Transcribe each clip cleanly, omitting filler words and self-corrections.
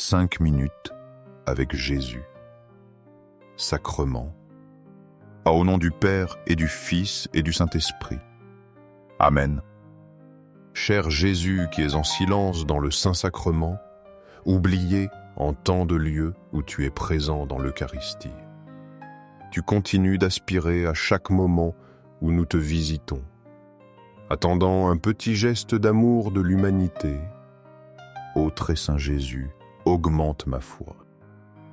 5 minutes avec Jésus. Sacrement. Au nom du Père et du Fils et du Saint-Esprit. Amen. Cher Jésus qui es en silence dans le Saint-Sacrement, oublié en tant de lieux où tu es présent dans l'Eucharistie. Tu continues d'aspirer à chaque moment où nous te visitons, attendant un petit geste d'amour de l'humanité. Ô très saint Jésus, augmente ma foi.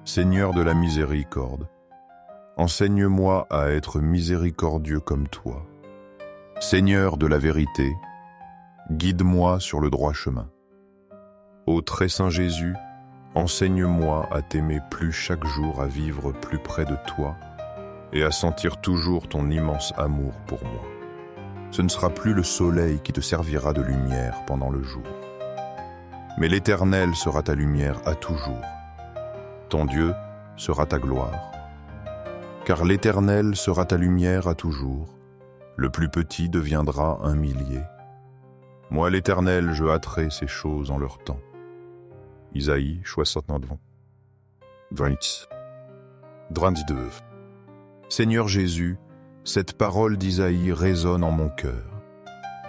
Seigneur de la miséricorde, enseigne-moi à être miséricordieux comme toi. Seigneur de la vérité, guide-moi sur le droit chemin. Ô très saint Jésus, enseigne-moi à t'aimer plus chaque jour, à vivre plus près de toi et à sentir toujours ton immense amour pour moi. Ce ne sera plus le soleil qui te servira de lumière pendant le jour, mais l'Éternel sera ta lumière à toujours. Ton Dieu sera ta gloire, car l'Éternel sera ta lumière à toujours. Le plus petit deviendra un millier. Moi, l'Éternel, je hâterai ces choses en leur temps. Isaïe 69, 32. Seigneur Jésus, cette parole d'Isaïe résonne en mon cœur.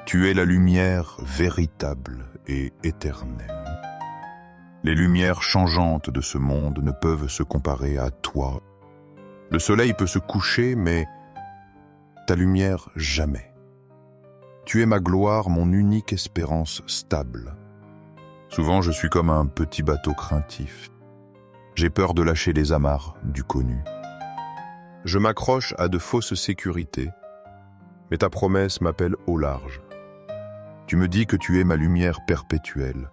Tu es la lumière véritable et éternelle. Les lumières changeantes de ce monde ne peuvent se comparer à toi. Le soleil peut se coucher, mais ta lumière jamais. Tu es ma gloire, mon unique espérance stable. Souvent je suis comme un petit bateau craintif. J'ai peur de lâcher les amarres du connu. Je m'accroche à de fausses sécurités, mais ta promesse m'appelle au large. Tu me dis que tu es ma lumière perpétuelle.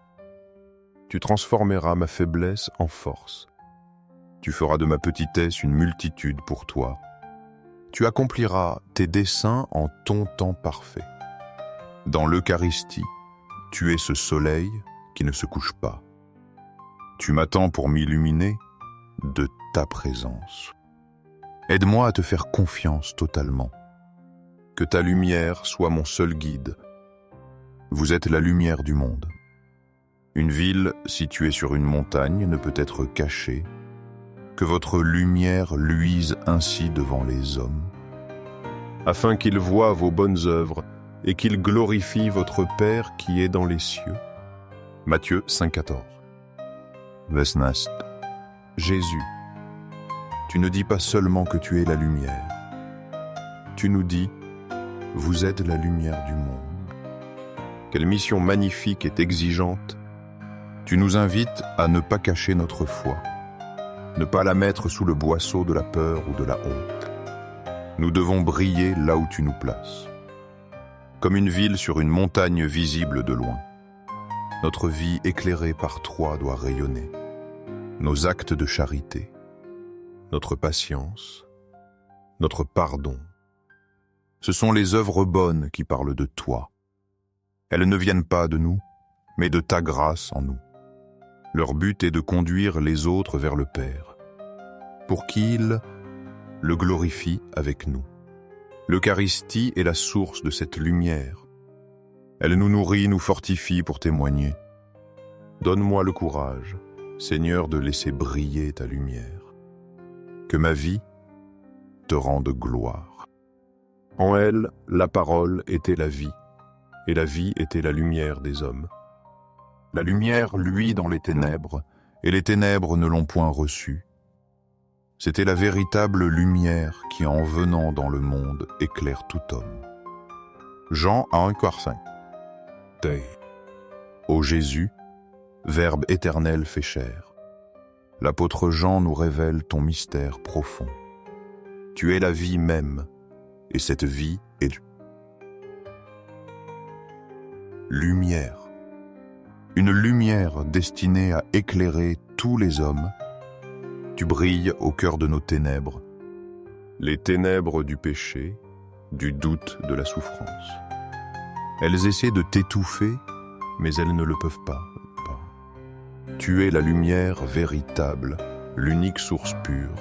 Tu transformeras ma faiblesse en force. Tu feras de ma petitesse une multitude pour toi. Tu accompliras tes desseins en ton temps parfait. Dans l'Eucharistie, tu es ce soleil qui ne se couche pas. Tu m'attends pour m'illuminer de ta présence. Aide-moi à te faire confiance totalement. Que ta lumière soit mon seul guide. Vous êtes la lumière du monde. Une ville située sur une montagne ne peut être cachée. Que votre lumière luise ainsi devant les hommes, afin qu'ils voient vos bonnes œuvres et qu'ils glorifient votre Père qui est dans les cieux. Matthieu 5,14. Vesnast. Jésus, tu ne dis pas seulement que tu es la lumière. Tu nous dis, vous êtes la lumière du monde. Quelle mission magnifique et exigeante. Tu nous invites à ne pas cacher notre foi, ne pas la mettre sous le boisseau de la peur ou de la honte. Nous devons briller là où tu nous places. Comme une ville sur une montagne visible de loin. Notre vie éclairée par toi doit rayonner. Nos actes de charité, notre patience, notre pardon. Ce sont les œuvres bonnes qui parlent de toi. Elles ne viennent pas de nous, mais de ta grâce en nous. Leur but est de conduire les autres vers le Père, pour qu'il le glorifie avec nous. L'Eucharistie est la source de cette lumière. Elle nous nourrit, nous fortifie pour témoigner. Donne-moi le courage, Seigneur, de laisser briller ta lumière. Que ma vie te rende gloire. En elle, la parole était la vie, et la vie était la lumière des hommes. La lumière luit dans les ténèbres, et les ténèbres ne l'ont point reçue. C'était la véritable lumière qui, en venant dans le monde, éclaire tout homme. Jean 1,5. Ô Jésus, Verbe éternel fait chair, l'apôtre Jean nous révèle ton mystère profond. Tu es la vie même, et cette vie est lumière. Une lumière destinée à éclairer tous les hommes. Tu brilles au cœur de nos ténèbres, les ténèbres du péché, du doute, de la souffrance. Elles essaient de t'étouffer, mais elles ne le peuvent pas. Tu es la lumière véritable, l'unique source pure.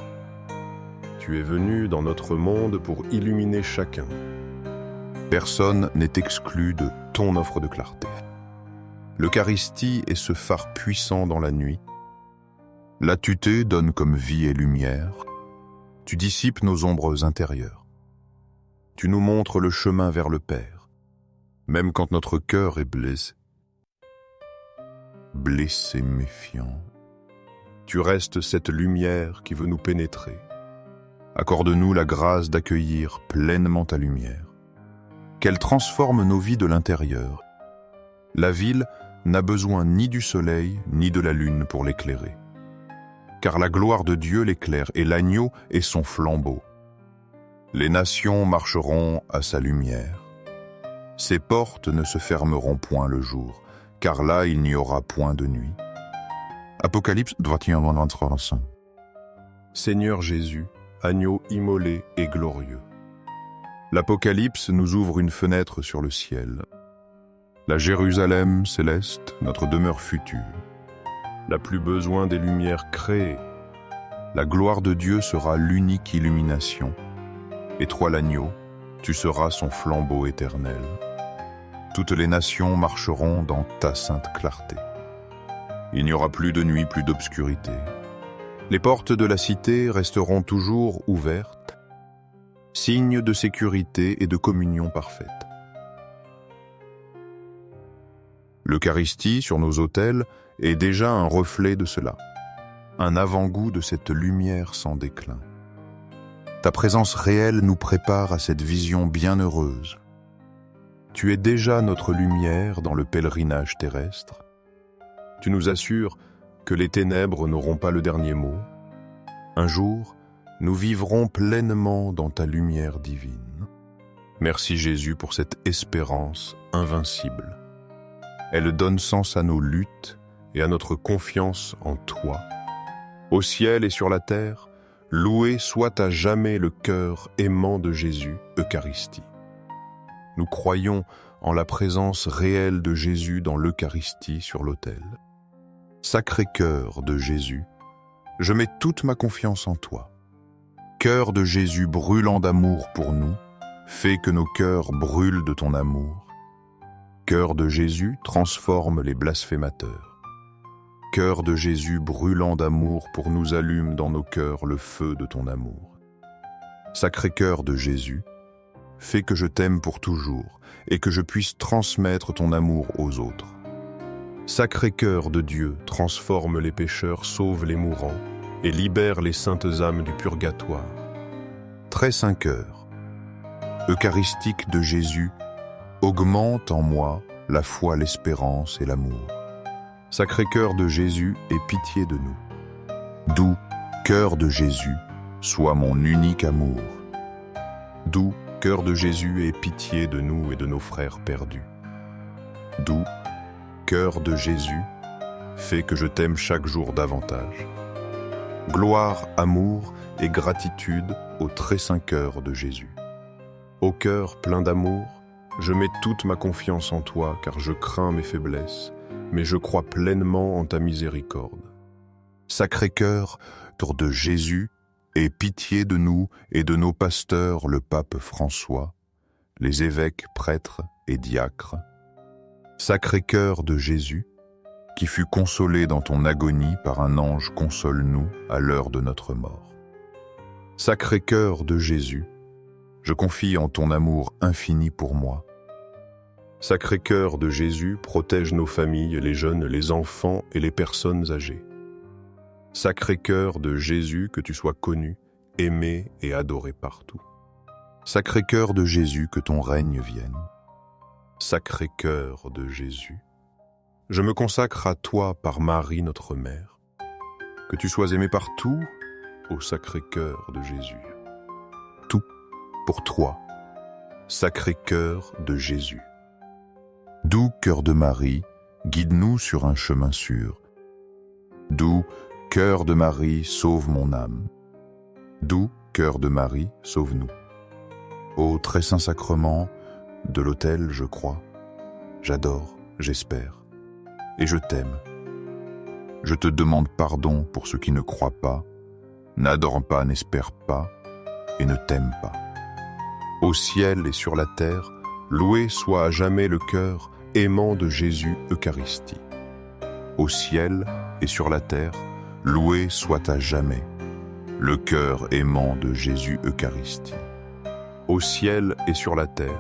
Tu es venu dans notre monde pour illuminer chacun. Personne n'est exclu de ton offre de clarté. L'Eucharistie est ce phare puissant dans la nuit, Là tu t'es donne comme vie et lumière, tu dissipes nos ombres intérieures. Tu nous montres le chemin vers le Père, même quand notre cœur est blessé. Blessé, méfiant. Tu restes cette lumière qui veut nous pénétrer. Accorde-nous la grâce d'accueillir pleinement ta lumière, qu'elle transforme nos vies de l'intérieur. La ville n'a besoin ni du soleil ni de la lune pour l'éclairer, car la gloire de Dieu l'éclaire et l'agneau est son flambeau. Les nations marcheront à sa lumière. Ses portes ne se fermeront point le jour, car là il n'y aura point de nuit. Apocalypse 21:23. Seigneur Jésus, agneau immolé et glorieux. L'Apocalypse nous ouvre une fenêtre sur le ciel. La Jérusalem céleste, notre demeure future, n'a plus besoin des lumières créées. La gloire de Dieu sera l'unique illumination, et toi l'agneau, tu seras son flambeau éternel. Toutes les nations marcheront dans ta sainte clarté. Il n'y aura plus de nuit, plus d'obscurité. Les portes de la cité resteront toujours ouvertes, signe de sécurité et de communion parfaite. L'Eucharistie sur nos autels est déjà un reflet de cela, un avant-goût de cette lumière sans déclin. Ta présence réelle nous prépare à cette vision bienheureuse. Tu es déjà notre lumière dans le pèlerinage terrestre. Tu nous assures que les ténèbres n'auront pas le dernier mot. Un jour, nous vivrons pleinement dans ta lumière divine. Merci Jésus pour cette espérance invincible. Elle donne sens à nos luttes et à notre confiance en toi. Au ciel et sur la terre, loué soit à jamais le cœur aimant de Jésus, Eucharistie. Nous croyons en la présence réelle de Jésus dans l'Eucharistie sur l'autel. Sacré cœur de Jésus, je mets toute ma confiance en toi. Cœur de Jésus brûlant d'amour pour nous, fais que nos cœurs brûlent de ton amour. Cœur de Jésus transforme les blasphémateurs. Cœur de Jésus brûlant d'amour pour nous allume dans nos cœurs le feu de ton amour. Sacré cœur de Jésus, fais que je t'aime pour toujours et que je puisse transmettre ton amour aux autres. Sacré cœur de Dieu, transforme les pécheurs, sauve les mourants et libère les saintes âmes du purgatoire. Très saint cœur, eucharistique de Jésus, augmente en moi la foi, l'espérance et l'amour. Sacré cœur de Jésus, aie pitié de nous. Doux cœur de Jésus, sois mon unique amour. Doux cœur de Jésus, aie pitié de nous et de nos frères perdus. Doux cœur de Jésus, fais que je t'aime chaque jour davantage. Gloire, amour et gratitude au très saint cœur de Jésus. Ô cœur plein d'amour, je mets toute ma confiance en toi, car je crains mes faiblesses, mais je crois pleinement en ta miséricorde. Sacré cœur de Jésus, aie pitié de nous et de nos pasteurs, le pape François, les évêques, prêtres et diacres. Sacré cœur de Jésus, qui fut consolé dans ton agonie par un ange, console-nous à l'heure de notre mort. Sacré cœur de Jésus, je confie en ton amour infini pour moi. Sacré cœur de Jésus, protège nos familles, les jeunes, les enfants et les personnes âgées. Sacré cœur de Jésus, que tu sois connu, aimé et adoré partout. Sacré cœur de Jésus, que ton règne vienne. Sacré cœur de Jésus, je me consacre à toi par Marie notre Mère. Que tu sois aimé partout, ô Sacré cœur de Jésus. Tout pour toi, Sacré cœur de Jésus. Doux cœur de Marie, guide-nous sur un chemin sûr. Doux cœur de Marie, sauve mon âme. Doux cœur de Marie, sauve-nous. Ô très saint sacrement, de l'autel je crois, j'adore, j'espère, et je t'aime. Je te demande pardon pour ceux qui ne croient pas, n'adorent pas, n'espèrent pas, et ne t'aiment pas. Au ciel et sur la terre, loué soit à jamais le cœur aimant de Jésus Eucharistie. Au ciel et sur la terre, loué soit à jamais le cœur aimant de Jésus Eucharistie. Au ciel et sur la terre,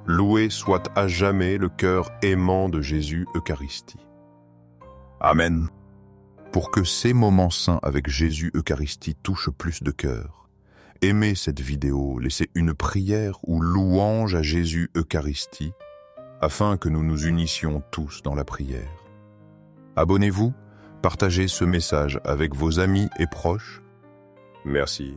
loué soit à jamais le cœur aimant de Jésus Eucharistie. Amen. Pour que ces moments saints avec Jésus Eucharistie touchent plus de cœurs, aimez cette vidéo, laissez une prière ou louange à Jésus Eucharistie, afin que nous nous unissions tous dans la prière. Abonnez-vous, partagez ce message avec vos amis et proches. Merci.